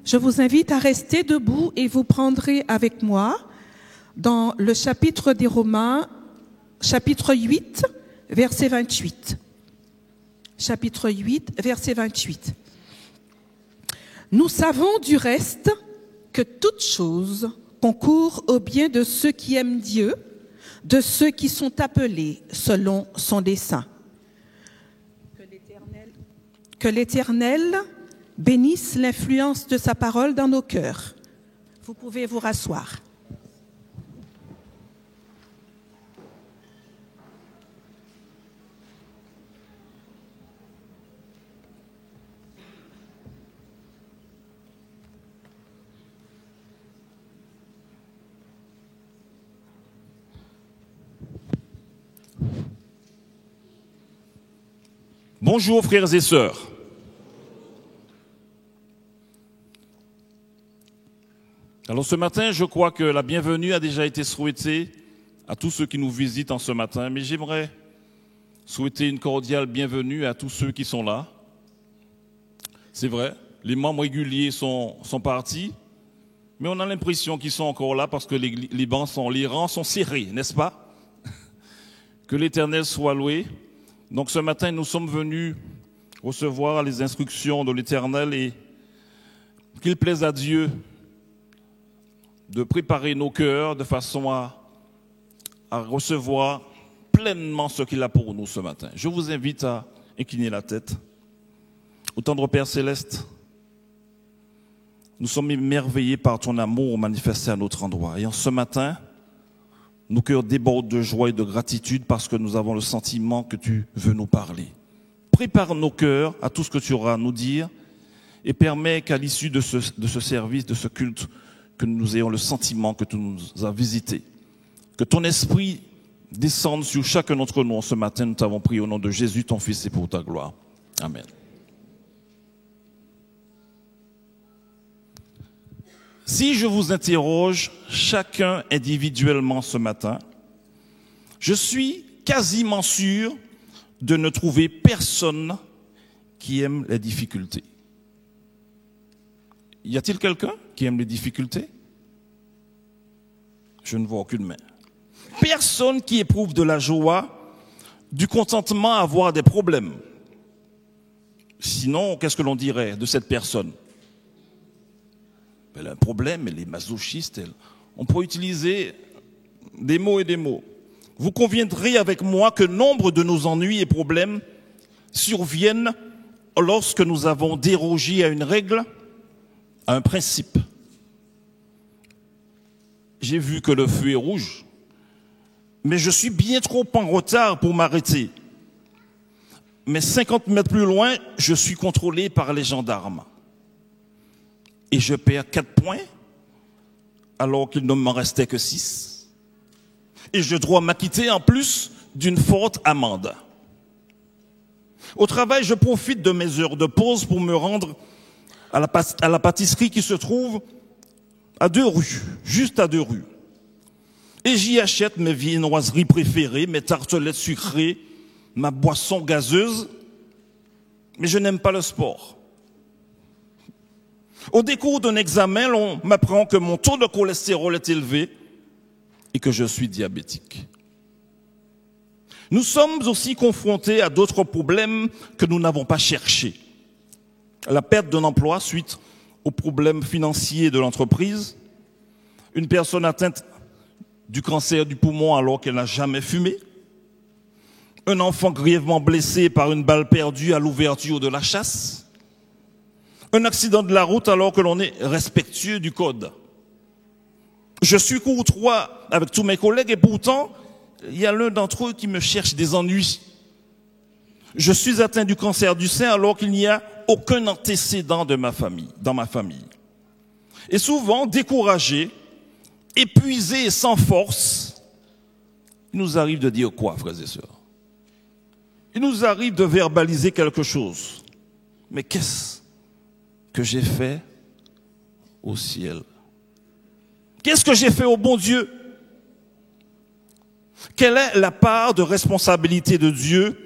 Je vous invite à rester debout et vous prendrez avec moi dans le chapitre des Romains, chapitre 8, verset 28. Chapitre 8, verset 28. Nous savons du reste que toute chose concourt au bien de ceux qui aiment Dieu, de ceux qui sont appelés selon son dessein. Que l'Éternel bénisse l'influence de sa parole dans nos cœurs. Vous pouvez vous rasseoir. Bonjour frères et sœurs. Alors ce matin, je crois que la bienvenue a déjà été souhaitée à tous ceux qui nous visitent en ce matin, mais j'aimerais souhaiter une cordiale bienvenue à tous ceux qui sont là. C'est vrai, les membres réguliers sont partis, mais on a l'impression qu'ils sont encore là parce que les rangs sont serrés, n'est-ce pas? Que l'Éternel soit loué. Donc ce matin, nous sommes venus recevoir les instructions de l'Éternel et qu'il plaise à Dieu de préparer nos cœurs de façon à recevoir pleinement ce qu'il a pour nous ce matin. Je vous invite à incliner la tête. Ô tendre Père Céleste, nous sommes émerveillés par ton amour manifesté à notre endroit. Et en ce matin, nos cœurs débordent de joie et de gratitude parce que nous avons le sentiment que tu veux nous parler. Prépare nos cœurs à tout ce que tu auras à nous dire et permets qu'à l'issue de ce service, de ce culte, que nous ayons le sentiment que tu nous as visités. Que ton esprit descende sur chacun d'entre nous ce matin. Nous t'avons prié au nom de Jésus, ton Fils, et pour ta gloire. Amen. Si je vous interroge chacun individuellement ce matin, je suis quasiment sûr de ne trouver personne qui aime les difficultés. Y a-t-il quelqu'un qui aime les difficultés? Je ne vois aucune main. Personne qui éprouve de la joie, du contentement à avoir des problèmes. Sinon, qu'est-ce que l'on dirait de cette personne? Elle a un problème, elle est masochiste. On peut utiliser des mots et des mots. Vous conviendrez avec moi que nombre de nos ennuis et problèmes surviennent lorsque nous avons dérogé à une règle, à un principe. J'ai vu que le feu est rouge, mais je suis bien trop en retard pour m'arrêter. Mais 50 mètres plus loin, je suis contrôlé par les gendarmes. Et je perds 4 points, alors qu'il ne m'en restait que 6. Et je dois m'acquitter en plus d'une forte amende. Au travail, je profite de mes heures de pause pour me rendre à la pâtisserie qui se trouve à 2 rues, juste à 2 rues. Et j'y achète mes viennoiseries préférées, mes tartelettes sucrées, ma boisson gazeuse. Mais je n'aime pas le sport. Au décours d'un examen, on m'apprend que mon taux de cholestérol est élevé et que je suis diabétique. Nous sommes aussi confrontés à d'autres problèmes que nous n'avons pas cherchés. La perte d'un emploi suite aux problèmes financiers de l'entreprise, une personne atteinte du cancer du poumon alors qu'elle n'a jamais fumé, un enfant grièvement blessé par une balle perdue à l'ouverture de la chasse, un accident de la route alors que l'on est respectueux du code. Je suis courtois avec tous mes collègues et pourtant, il y a l'un d'entre eux qui me cherche des ennuis. Je suis atteint du cancer du sein alors qu'il n'y a aucun antécédent dans ma famille. Et souvent, découragé, épuisé et sans force, il nous arrive de dire quoi, frères et sœurs? Il nous arrive de verbaliser quelque chose. Mais qu'est-ce que j'ai fait au ciel? Qu'est-ce que j'ai fait au bon Dieu? Quelle est la part de responsabilité de Dieu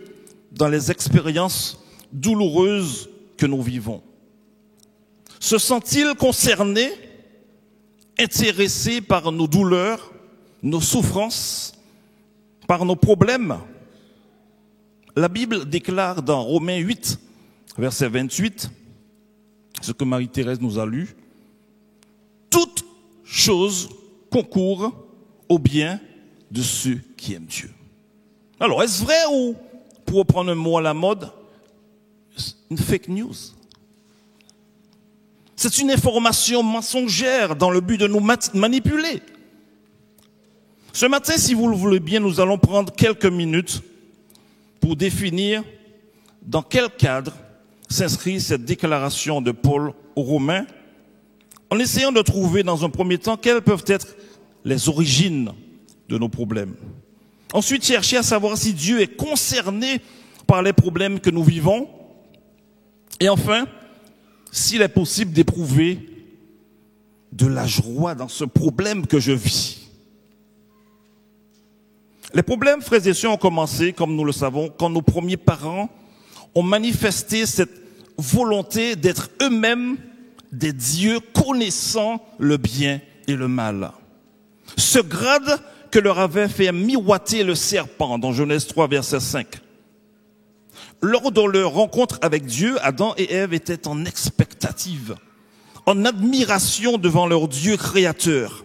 dans les expériences douloureuses que nous vivons? Se sent-il concerné, intéressé par nos douleurs, nos souffrances, par nos problèmes? La Bible déclare dans Romains 8, verset 28, ce que Marie-Thérèse nous a lu: toute chose concourt au bien de ceux qui aiment Dieu. Alors, est-ce vrai ou, pour reprendre un mot à la mode, une fake news? C'est une information mensongère dans le but de nous manipuler. Ce matin, si vous le voulez bien, nous allons prendre quelques minutes pour définir dans quel cadre s'inscrit cette déclaration de Paul aux Romains, en essayant de trouver dans un premier temps quelles peuvent être les origines de nos problèmes. Ensuite, chercher à savoir si Dieu est concerné par les problèmes que nous vivons. Et enfin, s'il est possible d'éprouver de la joie dans ce problème que je vis. Les problèmes, frères et sœurs, ont commencé, comme nous le savons, quand nos premiers parents ont manifesté cette volonté d'être eux-mêmes des dieux connaissant le bien et le mal. Ce grade que leur avait fait miroiter le serpent dans Genèse 3, verset 5. Lors de leur rencontre avec Dieu, Adam et Ève étaient en expectative, en admiration devant leur Dieu créateur,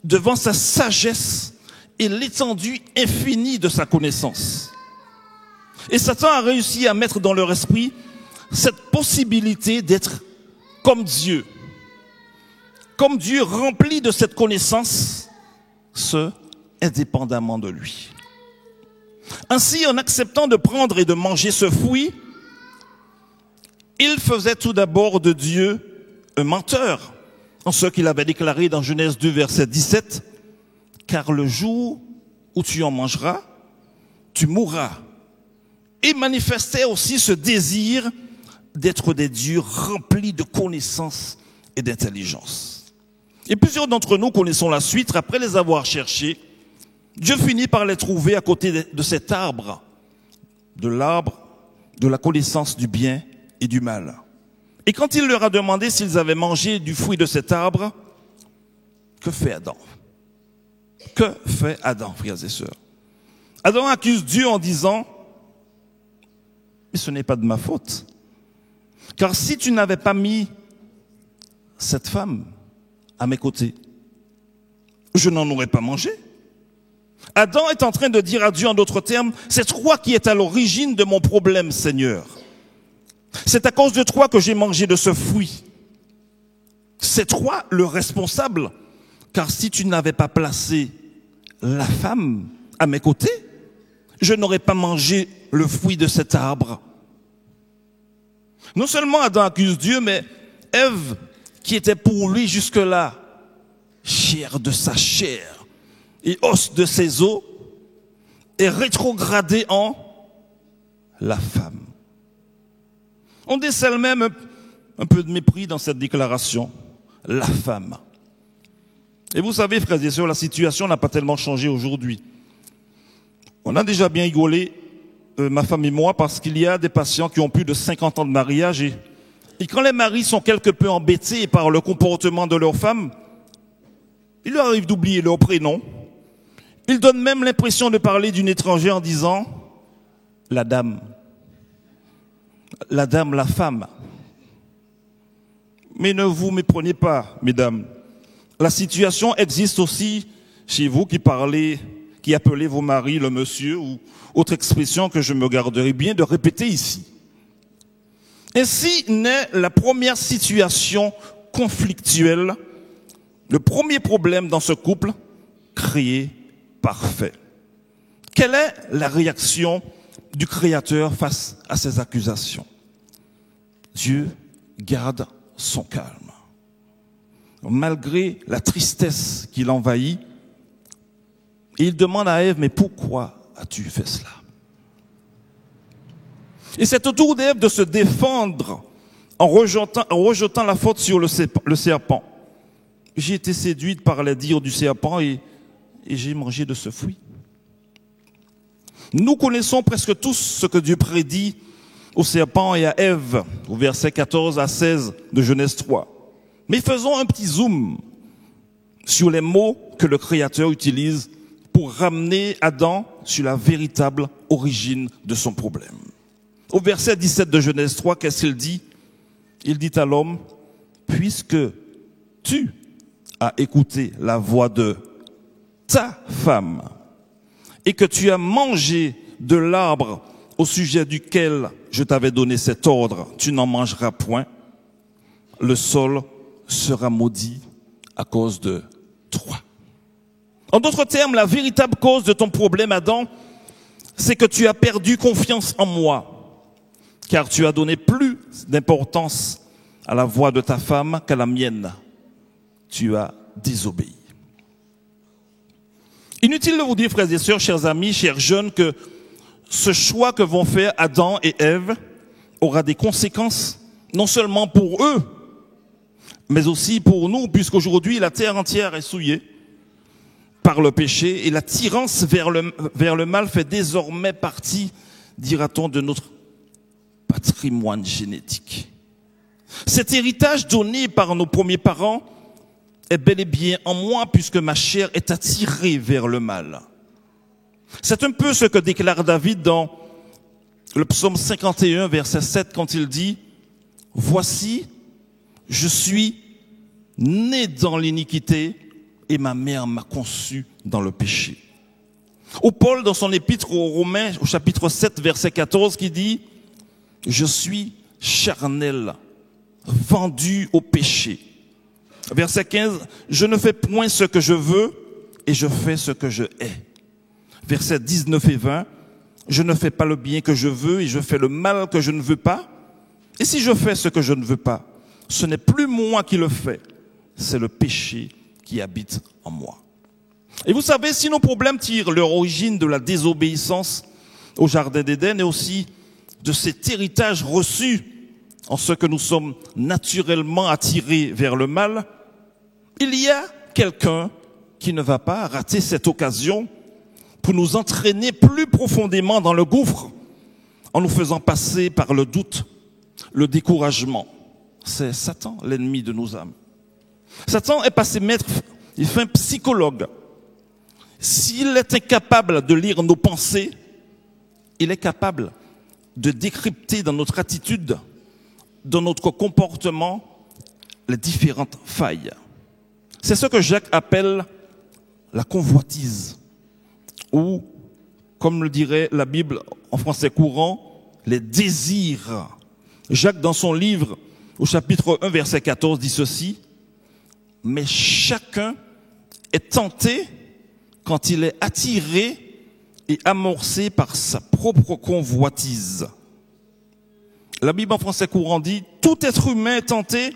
devant sa sagesse et l'étendue infinie de sa connaissance. Et Satan a réussi à mettre dans leur esprit cette possibilité d'être comme Dieu rempli de cette connaissance, ce indépendamment de lui. Ainsi, en acceptant de prendre et de manger ce fruit, il faisait tout d'abord de Dieu un menteur, en ce qu'il avait déclaré dans Genèse 2, verset 17, « Car le jour où tu en mangeras, tu mourras. » Et manifestait aussi ce désir d'être des dieux remplis de connaissances et d'intelligence. Et plusieurs d'entre nous connaissons la suite. Après les avoir cherchés, Dieu finit par les trouver à côté de cet arbre, de l'arbre de la connaissance du bien et du mal. Et quand il leur a demandé s'ils avaient mangé du fruit de cet arbre, que fait Adam? Que fait Adam, frères et sœurs? Adam accuse Dieu en disant: mais ce n'est pas de ma faute. Car si tu n'avais pas mis cette femme à mes côtés, je n'en aurais pas mangé. Adam est en train de dire à Dieu en d'autres termes: c'est toi qui es à l'origine de mon problème, Seigneur. C'est à cause de toi que j'ai mangé de ce fruit. C'est toi le responsable. Car si tu n'avais pas placé la femme à mes côtés, je n'aurais pas mangé le fruit de cet arbre. Non seulement Adam accuse Dieu, mais Ève, qui était pour lui jusque-là chair de sa chair et os de ses os, est rétrogradée en la femme. On décèle même un peu de mépris dans cette déclaration. La femme. Et vous savez, frères et sœurs, la situation n'a pas tellement changé aujourd'hui. On a déjà bien rigolé, ma femme et moi, parce qu'il y a des patients qui ont plus de 50 ans de mariage et quand les maris sont quelque peu embêtés par le comportement de leur femme, il leur arrive d'oublier leur prénom. Ils donnent même l'impression de parler d'une étrangère en disant « la dame ». La dame, la femme. Mais ne vous méprenez pas, mesdames. La situation existe aussi chez vous qui appelez vos maris le monsieur ou autre expression que je me garderai bien de répéter ici. Ainsi naît la première situation conflictuelle, le premier problème dans ce couple créé parfait. Quelle est la réaction du Créateur face à ces accusations? Dieu garde son calme. Malgré la tristesse qui l'envahit, il demande à Ève, mais pourquoi as-tu fait cela? Et c'est au tour d'Ève de se défendre en rejetant la faute sur le serpent. J'ai été séduite par les dires du serpent et j'ai mangé de ce fruit. Nous connaissons presque tous ce que Dieu prédit au serpent et à Ève, au verset 14 à 16 de Genèse 3. Mais faisons un petit zoom sur les mots que le Créateur utilise pour ramener Adam sur la véritable origine de son problème. Au verset 17 de Genèse 3, qu'est-ce qu'il dit? Il dit à l'homme, puisque tu as écouté la voix de ta femme et que tu as mangé de l'arbre au sujet duquel je t'avais donné cet ordre, tu n'en mangeras point, le sol sera maudit à cause de toi. En d'autres termes, la véritable cause de ton problème, Adam, c'est que tu as perdu confiance en moi, car tu as donné plus d'importance à la voix de ta femme qu'à la mienne. Tu as désobéi. Inutile de vous dire, frères et sœurs, chers amis, chers jeunes, que ce choix que vont faire Adam et Ève aura des conséquences, non seulement pour eux, mais aussi pour nous, puisqu'aujourd'hui la terre entière est souillée par le péché et l'attirance vers le mal fait désormais partie, dira-t-on, de notre patrimoine génétique. Cet héritage donné par nos premiers parents est bel et bien en moi puisque ma chair est attirée vers le mal. C'est un peu ce que déclare David dans le psaume 51, verset 7, quand il dit « Voici, je suis né dans l'iniquité et ma mère m'a conçu dans le péché. » Ou Paul, dans son épître aux Romains, au chapitre 7, verset 14, qui dit « Je suis charnel, vendu au péché. » Verset 15, « Je ne fais point ce que je veux et je fais ce que je hais. » Versets 19 et 20, « Je ne fais pas le bien que je veux et je fais le mal que je ne veux pas. Et si je fais ce que je ne veux pas, ce n'est plus moi qui le fais, c'est le péché qui habite en moi. » Et vous savez, si nos problèmes tirent leur origine de la désobéissance au Jardin d'Éden et aussi de cet héritage reçu en ce que nous sommes naturellement attirés vers le mal, il y a quelqu'un qui ne va pas rater cette occasion pour nous entraîner plus profondément dans le gouffre en nous faisant passer par le doute, le découragement. C'est Satan, l'ennemi de nos âmes. Satan est passé maître, il fait un psychologue. S'il est incapable de lire nos pensées, il est capable de décrypter dans notre attitude, dans notre comportement, les différentes failles. C'est ce que Jacques appelle la convoitise, ou, comme le dirait la Bible en français courant, les désirs. Jacques, dans son livre, au chapitre 1, verset 14, dit ceci, « Mais chacun est tenté quand il est attiré et amorcé par sa propre convoitise. » La Bible en français courant dit, « Tout être humain est tenté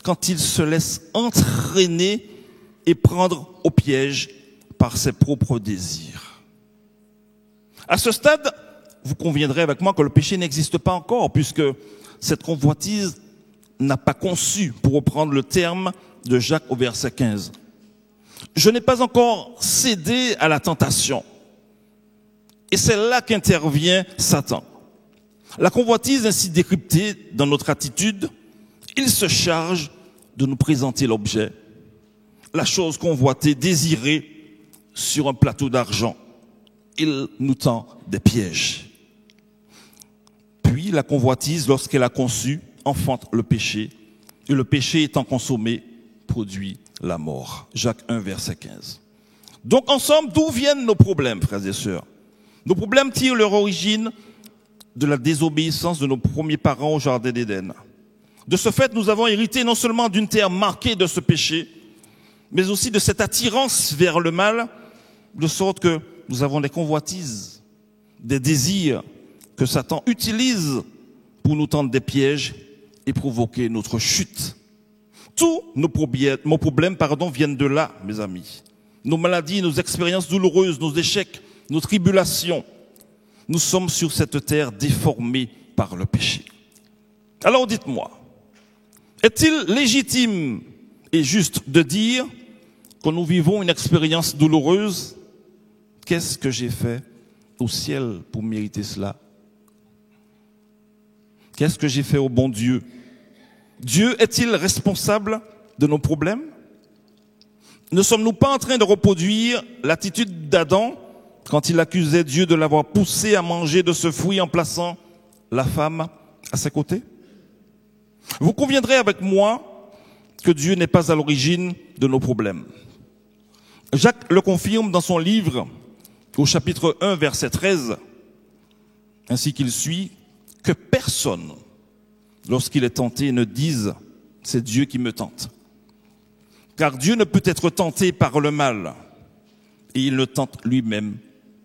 quand il se laisse entraîner et prendre au piège par ses propres désirs. » À ce stade, vous conviendrez avec moi que le péché n'existe pas encore, puisque cette convoitise n'a pas conçu, pour reprendre le terme de Jacques au verset 15. Je n'ai pas encore cédé à la tentation. Et c'est là qu'intervient Satan. La convoitise ainsi décryptée dans notre attitude, il se charge de nous présenter l'objet, la chose convoitée, désirée, sur un plateau d'argent. Il nous tend des pièges. Puis la convoitise, lorsqu'elle a conçu, enfante le péché. Et le péché étant consommé, produit la mort. Jacques 1, verset 15. Donc en somme, d'où viennent nos problèmes, frères et sœurs? Nos problèmes tirent leur origine de la désobéissance de nos premiers parents au Jardin d'Éden. De ce fait, nous avons hérité non seulement d'une terre marquée de ce péché, mais aussi de cette attirance vers le mal, de sorte que nous avons des convoitises, des désirs que Satan utilise pour nous tendre des pièges et provoquer notre chute. Tous nos problèmes viennent de là, mes amis. Nos maladies, nos expériences douloureuses, nos échecs, nos tribulations. Nous sommes sur cette terre déformée par le péché. Alors dites-moi, est-il légitime et juste de dire que nous vivons une expérience douloureuse? Qu'est-ce que j'ai fait au ciel pour mériter cela? Qu'est-ce que j'ai fait au bon Dieu? Dieu est-il responsable de nos problèmes? Ne sommes-nous pas en train de reproduire l'attitude d'Adam quand il accusait Dieu de l'avoir poussé à manger de ce fruit en plaçant la femme à ses côtés? Vous conviendrez avec moi que Dieu n'est pas à l'origine de nos problèmes. Jacques le confirme dans son livre, au chapitre 1, verset 13, ainsi qu'il suit, que personne, lorsqu'il est tenté, ne dise « c'est Dieu qui me tente ». Car Dieu ne peut être tenté par le mal, et il ne tente lui-même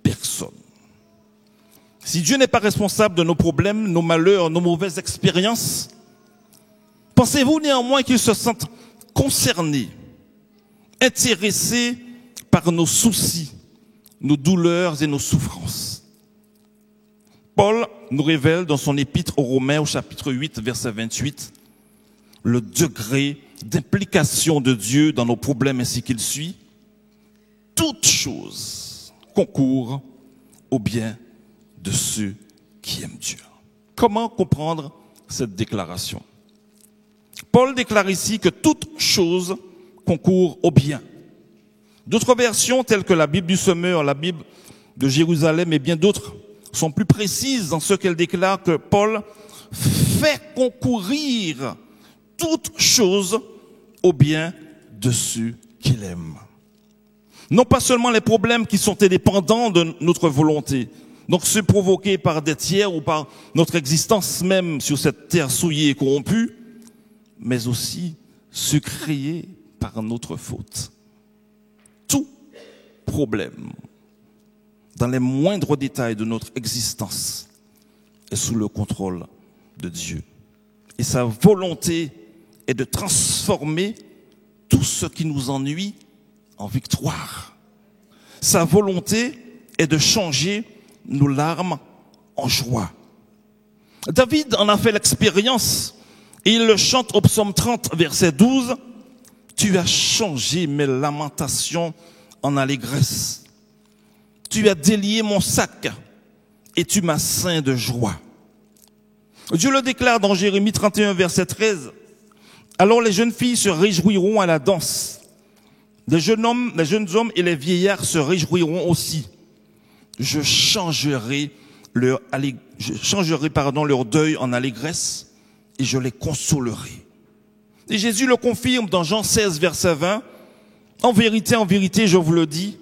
personne. Si Dieu n'est pas responsable de nos problèmes, nos malheurs, nos mauvaises expériences, pensez-vous néanmoins qu'il se sente concerné, intéressé par nos soucis, nos douleurs et nos souffrances? Paul nous révèle dans son épître aux Romains au chapitre 8, verset 28, le degré d'implication de Dieu dans nos problèmes ainsi qu'il suit. Toute chose concourt au bien de ceux qui aiment Dieu. Comment comprendre cette déclaration? Paul déclare ici que toute chose concourt au bien. D'autres versions, telles que la Bible du Semeur, la Bible de Jérusalem et bien d'autres, sont plus précises dans ce qu'elles déclarent que Paul fait concourir toute chose au bien de ceux qu'il aime. Non pas seulement les problèmes qui sont indépendants de notre volonté, donc ceux provoqués par des tiers ou par notre existence même sur cette terre souillée et corrompue, mais aussi ceux créés par notre faute. Tout problème, dans les moindres détails de notre existence, est sous le contrôle de Dieu. Et sa volonté est de transformer tout ce qui nous ennuie en victoire. Sa volonté est de changer nos larmes en joie. David en a fait l'expérience et il le chante au psaume 30, verset 12. « Tu as changé mes lamentations en allégresse. Tu as délié mon sac et tu m'as ceint de joie. » Dieu le déclare dans Jérémie 31, verset 13. « Alors les jeunes filles se réjouiront à la danse. Les jeunes hommes et les vieillards se réjouiront aussi. Je changerai leur deuil en allégresse et je les consolerai. » Et Jésus le confirme dans Jean 16, verset 20. « En vérité, je vous le dis,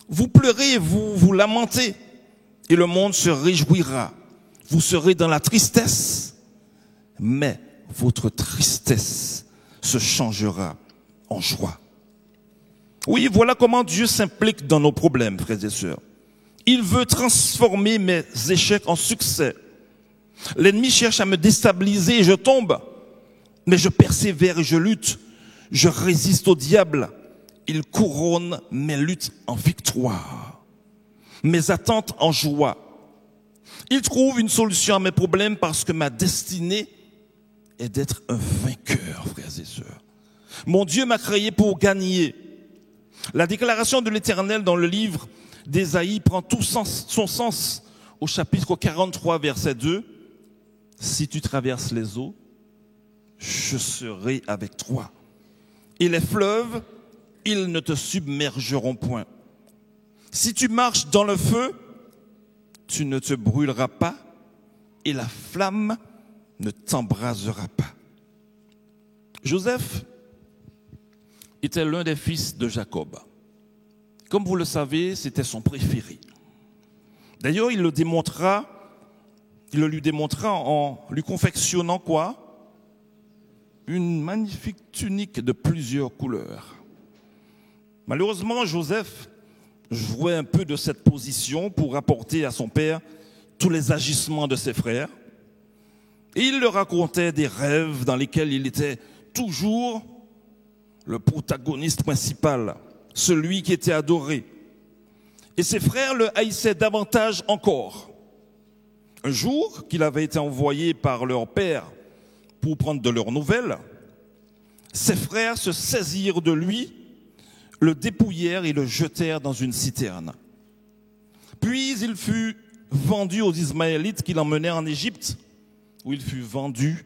vous pleurez et vous vous lamentez, et le monde se réjouira. Vous serez dans la tristesse, mais votre tristesse se changera en joie. » Oui, voilà comment Dieu s'implique dans nos problèmes, frères et sœurs. Il veut transformer mes échecs en succès. L'ennemi cherche à me déstabiliser et je tombe, mais je persévère et je lutte. Je résiste au diable. Il couronne mes luttes en victoire, mes attentes en joie. Il trouve une solution à mes problèmes parce que ma destinée est d'être un vainqueur, frères et sœurs. Mon Dieu m'a créé pour gagner. La déclaration de l'Éternel dans le livre d'Ésaïe prend tout son sens au chapitre 43, verset 2. « Si tu traverses les eaux, je serai avec toi. Et les fleuves, ils ne te submergeront point. Si tu marches dans le feu, tu ne te brûleras pas, et la flamme ne t'embrasera pas. » Joseph était l'un des fils de Jacob. Comme vous le savez, c'était son préféré. D'ailleurs, il le lui démontra en lui confectionnant quoi? Une magnifique tunique de plusieurs couleurs. Malheureusement, Joseph jouait un peu de cette position pour rapporter à son père tous les agissements de ses frères. Et il leur racontait des rêves dans lesquels il était toujours le protagoniste principal, celui qui était adoré. Et ses frères le haïssaient davantage encore. Un jour, qu'il avait été envoyé par leur père pour prendre de leurs nouvelles, ses frères se saisirent de lui, le dépouillèrent et le jetèrent dans une citerne. Puis il fut vendu aux Ismaélites qui l'emmenèrent en Égypte. où il fut vendu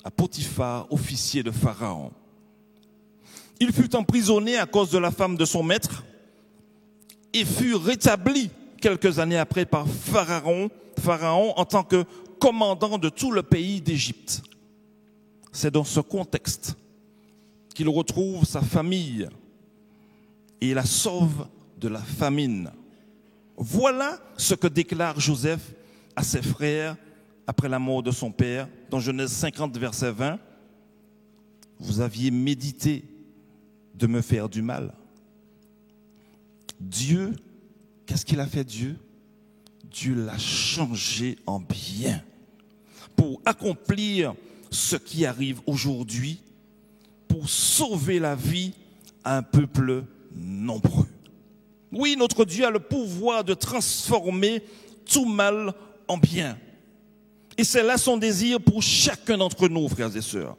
à Potiphar, officier de Pharaon. Il fut emprisonné à cause de la femme de son maître et fut rétabli quelques années après par Pharaon en tant que commandant de tout le pays d'Égypte. C'est dans ce contexte qu'il retrouve sa famille et la sauve de la famine. Voilà ce que déclare Joseph à ses frères après la mort de son père, dans Genèse 50, verset 20. Vous aviez médité de me faire du mal. Dieu, qu'est-ce qu'il a fait Dieu? Dieu l'a changé en bien pour accomplir ce qui arrive aujourd'hui, pour sauver la vie à un peuple nombreux. Oui, notre Dieu a le pouvoir de transformer tout mal en bien. Et c'est là son désir pour chacun d'entre nous, frères et sœurs.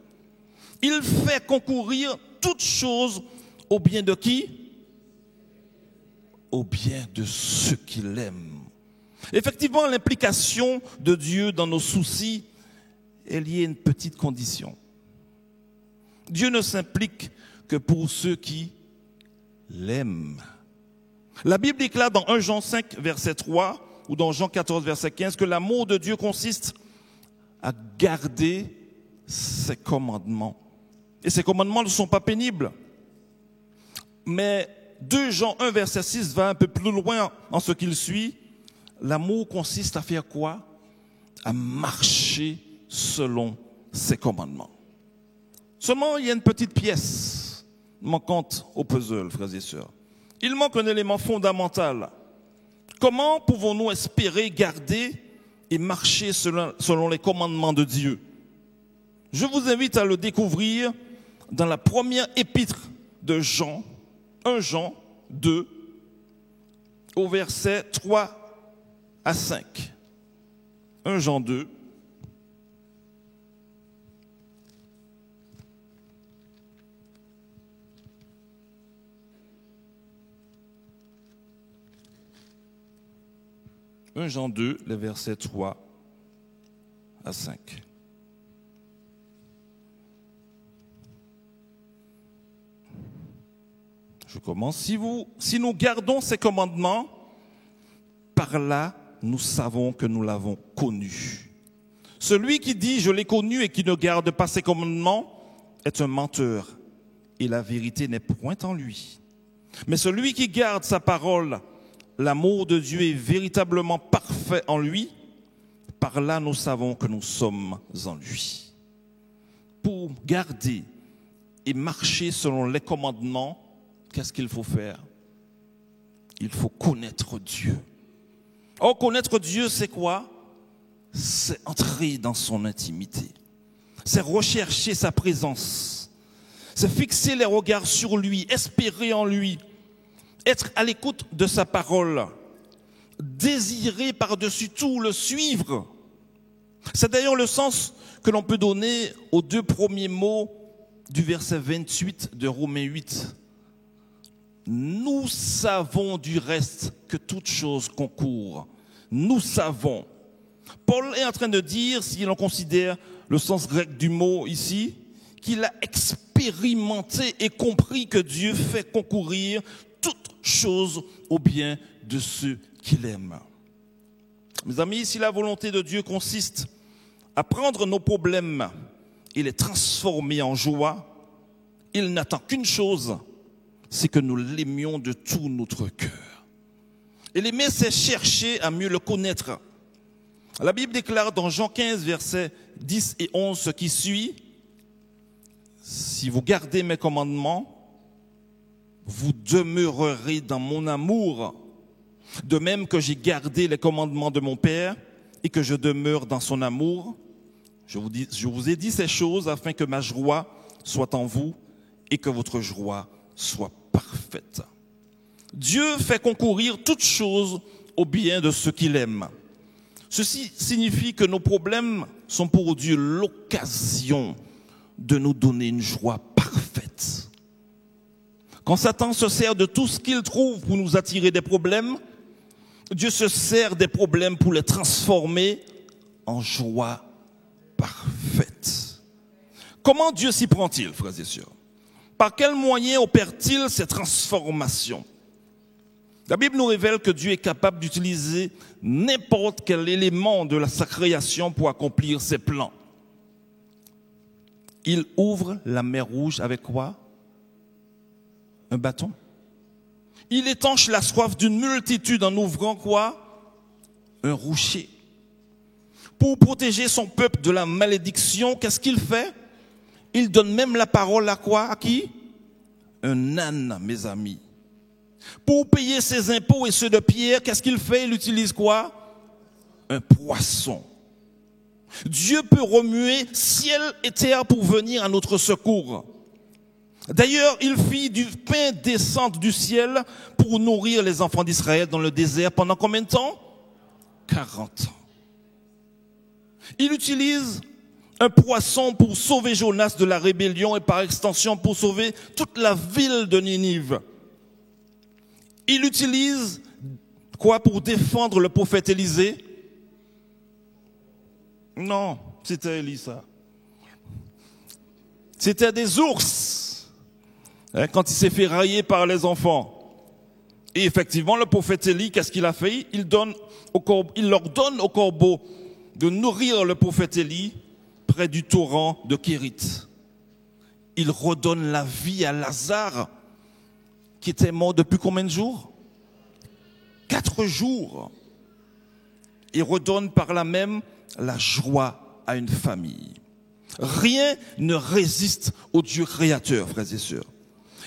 Il fait concourir toutes choses au bien de qui? Au bien de ceux qu'il aime. Effectivement, l'implication de Dieu dans nos soucis est liée à une petite condition. Dieu ne s'implique que pour ceux qui l'aiment. La Bible déclare dans 1 Jean 5, verset 3, ou dans Jean 14, verset 15, que l'amour de Dieu consiste à garder ses commandements. Et ces commandements ne sont pas pénibles. Mais 2 Jean 1, verset 6 va un peu plus loin en ce qu'il suit. L'amour consiste à faire quoi? À marcher selon ses commandements. Seulement, il y a une petite pièce manquante au puzzle, frères et sœurs. Il manque un élément fondamental. Comment pouvons-nous espérer garder et marcher selon les commandements de Dieu? Je vous invite à le découvrir dans la première épître de Jean, 1 Jean 2, au verset 3 à 5. 1 Jean 2. Jean 2, les versets 3 à 5. Je commence. Si nous gardons ces commandements, par là, nous savons que nous l'avons connu. Celui qui dit « je l'ai connu » et qui ne garde pas ses commandements est un menteur, et la vérité n'est point en lui. Mais celui qui garde sa parole, l'amour de Dieu est véritablement parfait en lui. Par là, nous savons que nous sommes en lui. Pour garder et marcher selon les commandements, qu'est-ce qu'il faut faire? Il faut connaître Dieu. Or, connaître Dieu, c'est quoi? C'est entrer dans son intimité. C'est rechercher sa présence. C'est fixer les regards sur lui, espérer en lui, être à l'écoute de sa parole, désirer par-dessus tout le suivre. C'est d'ailleurs le sens que l'on peut donner aux 2 premiers mots du verset 28 de Romains 8. Nous savons du reste que toute chose concourt. Nous savons. Paul est en train de dire, si l'on considère le sens grec du mot ici, qu'il a expérimenté et compris que Dieu fait concourir toutes choses au bien de ceux qu'il aime. Mes amis, si la volonté de Dieu consiste à prendre nos problèmes et les transformer en joie, il n'attend qu'une chose, c'est que nous l'aimions de tout notre cœur. Et l'aimer, c'est chercher à mieux le connaître. La Bible déclare dans Jean 15, versets 10 et 11, ce qui suit. Si vous gardez mes commandements, vous demeurerez dans mon amour, de même que j'ai gardé les commandements de mon Père et que je demeure dans son amour. Je vous ai dit ces choses afin que ma joie soit en vous et que votre joie soit parfaite. Dieu fait concourir toutes choses au bien de ceux qu'il aime. Ceci signifie que nos problèmes sont pour Dieu l'occasion de nous donner une joie parfaite. Quand Satan se sert de tout ce qu'il trouve pour nous attirer des problèmes, Dieu se sert des problèmes pour les transformer en joie parfaite. Comment Dieu s'y prend-il, frères et sœurs? Par quel moyen opère-t-il ces transformations? La Bible nous révèle que Dieu est capable d'utiliser n'importe quel élément de sa création pour accomplir ses plans. Il ouvre la mer Rouge avec quoi? Un bâton. Il étanche la soif d'une multitude en ouvrant quoi? Un rocher. Pour protéger son peuple de la malédiction, qu'est-ce qu'il fait? Il donne même la parole à quoi? À qui? Un âne, mes amis. Pour payer ses impôts et ceux de Pierre, qu'est-ce qu'il fait? Il utilise quoi? Un poisson. Dieu peut remuer ciel et terre pour venir à notre secours. D'ailleurs, il fit du pain descendre du ciel pour nourrir les enfants d'Israël dans le désert pendant combien de temps? 40 ans. Il utilise un poisson pour sauver Jonas de la rébellion et par extension pour sauver toute la ville de Ninive. Il utilise quoi pour défendre le prophète Élisée? Non, c'était Élisa. C'était des ours, quand il s'est fait railler par les enfants. Et effectivement, le prophète Élie, qu'est-ce qu'il a fait? Il leur donne au corbeau de nourrir le prophète Élie près du torrent de Kérit. Il redonne la vie à Lazare, qui était mort depuis combien de jours? 4 jours. Il redonne par là même la joie à une famille. Rien ne résiste au Dieu créateur, frères et sœurs.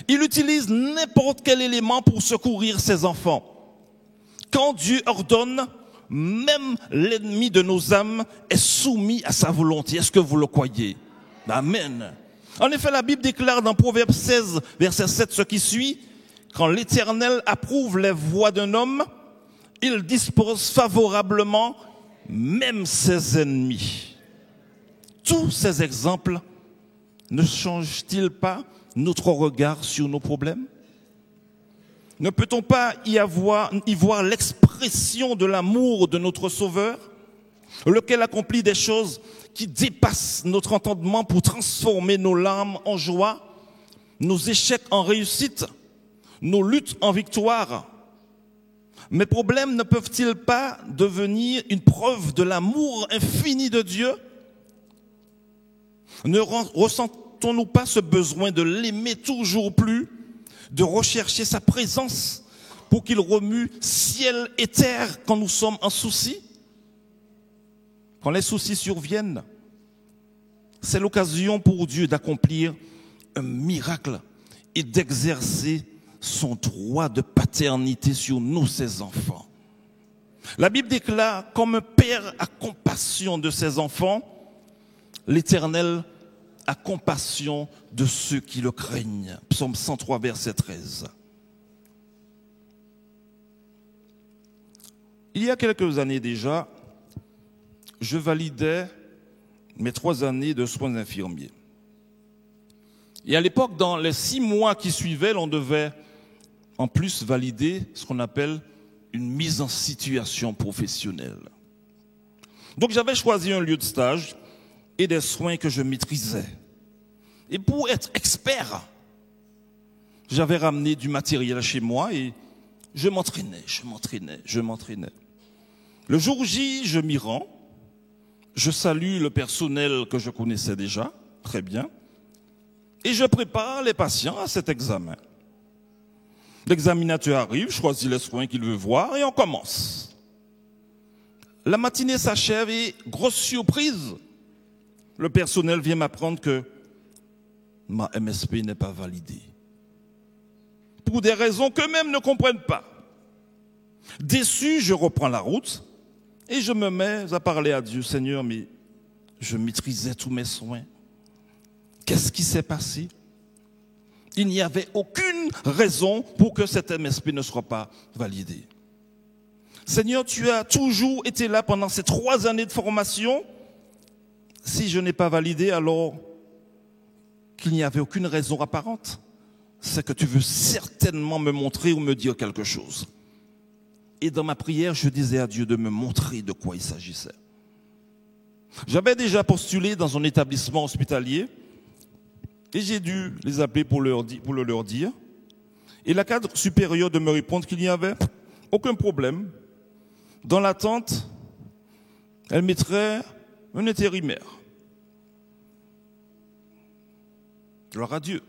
Il utilise n'importe quel élément pour secourir ses enfants. Quand Dieu ordonne, même l'ennemi de nos âmes est soumis à sa volonté. Est-ce que vous le croyez? Amen. En effet, la Bible déclare dans Proverbe 16, verset 7, ce qui suit: quand l'Éternel approuve les voies d'un homme, il dispose favorablement même ses ennemis. Tous ces exemples ne changent-ils pas notre regard sur nos problèmes? Ne peut-on pas y voir l'expression de l'amour de notre Sauveur, lequel accomplit des choses qui dépassent notre entendement pour transformer nos larmes en joie, nos échecs en réussite, nos luttes en victoire? Mes problèmes ne peuvent-ils pas devenir une preuve de l'amour infini de Dieu? Ne ressentons-nous pas ce besoin de l'aimer toujours plus, de rechercher sa présence pour qu'il remue ciel et terre quand nous sommes en souci? Quand les soucis surviennent, c'est l'occasion pour Dieu d'accomplir un miracle et d'exercer son droit de paternité sur nous, ses enfants. La Bible déclare: comme un père a compassion de ses enfants, l'Éternel a compassion de ceux qui le craignent. Psaume 103, verset 13. Il y a quelques années déjà, je validais mes 3 années de soins infirmiers. Et à l'époque, dans les 6 mois qui suivaient, on devait en plus valider ce qu'on appelle une mise en situation professionnelle. Donc j'avais choisi un lieu de stage et des soins que je maîtrisais. Et pour être expert, j'avais ramené du matériel chez moi et je m'entraînais. Le jour J, je m'y rends. Je salue le personnel que je connaissais déjà, très bien. Et je prépare les patients à cet examen. L'examinateur arrive, choisit les soins qu'il veut voir et on commence. La matinée s'achève et, grosse surprise, le personnel vient m'apprendre que ma MSP n'est pas validée. Pour des raisons qu'eux-mêmes ne comprennent pas. Déçu, je reprends la route et je me mets à parler à Dieu. Seigneur, mais je maîtrisais tous mes soins. Qu'est-ce qui s'est passé? Il n'y avait aucune raison pour que cette MSP ne soit pas validée. Seigneur, tu as toujours été là pendant ces 3 années de formation. Si je n'ai pas validé, alors qu'il n'y avait aucune raison apparente, c'est que tu veux certainement me montrer ou me dire quelque chose. Et dans ma prière, je disais à Dieu de me montrer de quoi il s'agissait. J'avais déjà postulé dans un établissement hospitalier et j'ai dû les appeler pour le leur dire. Et la cadre supérieure de me répondre qu'il n'y avait aucun problème. Dans l'attente, elle mettrait un intérimaire. Gloire à Dieu.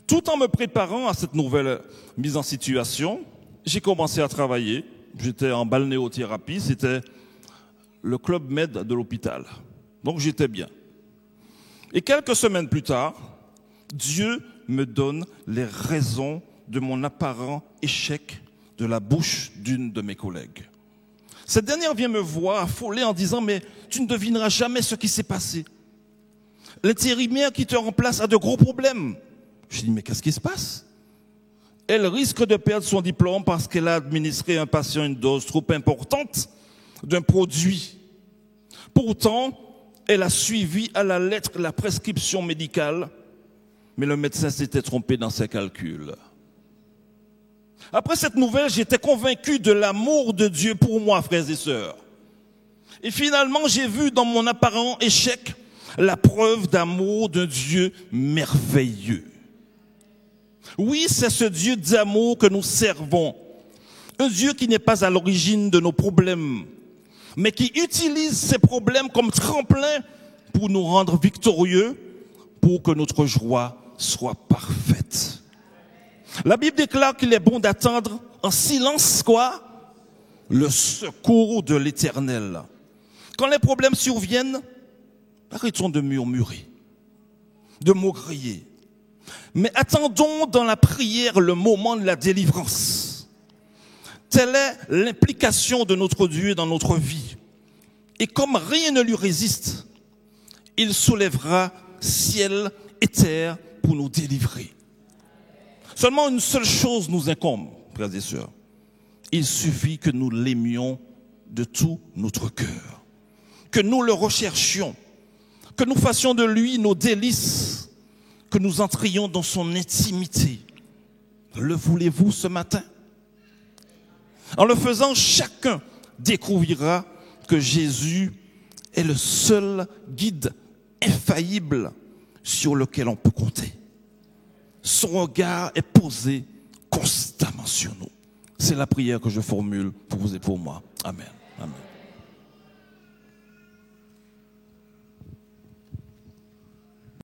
Tout en me préparant à cette nouvelle mise en situation, j'ai commencé à travailler. J'étais en balnéothérapie, c'était le club med de l'hôpital. Donc j'étais bien. Et quelques semaines plus tard, Dieu me donne les raisons de mon apparent échec de la bouche d'une de mes collègues. Cette dernière vient me voir affolée en disant « Mais tu ne devineras jamais ce qui s'est passé. L'intérimaire qui te remplace a de gros problèmes. » Je dis « Mais qu'est-ce qui se passe ?» Elle risque de perdre son diplôme parce qu'elle a administré à un patient une dose trop importante d'un produit. Pourtant, elle a suivi à la lettre la prescription médicale, mais le médecin s'était trompé dans ses calculs. Après cette nouvelle, j'étais convaincu de l'amour de Dieu pour moi, frères et sœurs. Et finalement, j'ai vu dans mon apparent échec la preuve d'amour d'un Dieu merveilleux. Oui, c'est ce Dieu d'amour que nous servons. Un Dieu qui n'est pas à l'origine de nos problèmes, mais qui utilise ces problèmes comme tremplin pour nous rendre victorieux, pour que notre joie soit parfaite. La Bible déclare qu'il est bon d'attendre en silence, quoi? Le secours de l'Éternel. Quand les problèmes surviennent, arrêtons de murmurer, de maugréer. Mais attendons dans la prière le moment de la délivrance. Telle est l'implication de notre Dieu dans notre vie. Et comme rien ne lui résiste, il soulèvera ciel et terre pour nous délivrer. Seulement une seule chose nous incombe, frères et sœurs. Il suffit que nous l'aimions de tout notre cœur, que nous le recherchions, que nous fassions de lui nos délices, que nous entrions dans son intimité. Le voulez-vous ce matin? En le faisant, chacun découvrira que Jésus est le seul guide infaillible sur lequel on peut compter. Son regard est posé constamment sur nous. C'est la prière que je formule pour vous et pour moi. Amen. Amen.